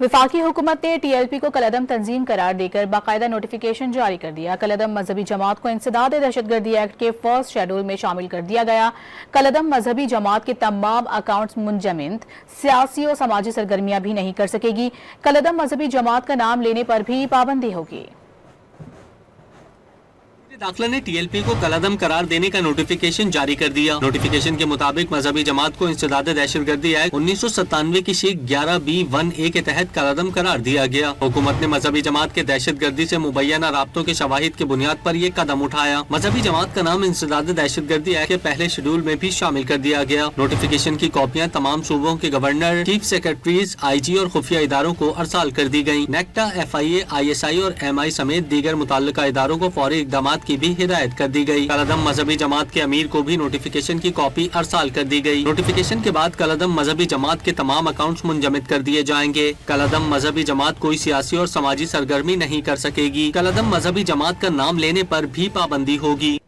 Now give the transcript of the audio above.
वफाकी हुकूमत ने TLP को कलअदम तंजीम करार देकर बाकायदा नोटिफिकेशन जारी कर दिया। कलअदम मजहबी जमात को इंसदाद दहशतगर्दी एक्ट के फर्स्ट शेड्यूल में शामिल कर दिया गया। कलअदम मजहबी जमात के तमाम अकाउंट्स मुंजमद सियासी और समाजी सरगर्मियां भी नहीं कर सकेगी। कलअदम मजहबी जमात का नाम लेने पर भी पाबंदी होगी। दाखिला ने TLP को कलअदम करार देने का नोटिफिकेशन जारी कर दिया। नोटिफिकेशन के मुताबिक मजहबी जमात को इंसदाद दहशतगर्दी एक्ट 1997 की शीख 11B1A के तहत कलअदम करार दिया गया। हुकूमत ने मजहबी जमात के दहशतगर्दी से मुबैना राब्तों के शवाहिद की बुनियाद पर यह कदम उठाया। मजहबी जमात का नाम इंसदाद दहशतगर्दी एक्ट के पहले शेड्यूल में भी शामिल कर दिया गया। नोटिफिकेशन की कॉपियाँ तमाम सूबों के गवर्नर, चीफ सेक्रेटरीज, IG और खुफिया इदारों को अरसाल कर दी गयी। नेक्टा, FIA, ISI और MI समेत दीगर मुतल्लिका इदारों को फौरी इक़दाम की भी हिदायत कर दी गई। कलअदम मजहबी जमात के अमीर को भी नोटिफिकेशन की कॉपी अरसाल कर दी गई। नोटिफिकेशन के बाद कलअदम मजहबी जमात के तमाम अकाउंट्स मुंजमद कर दिए जाएंगे। कलअदम मजहबी जमात कोई सियासी और समाजी सरगर्मी नहीं कर सकेगी। कलअदम मजहबी जमात का नाम लेने पर भी पाबंदी होगी।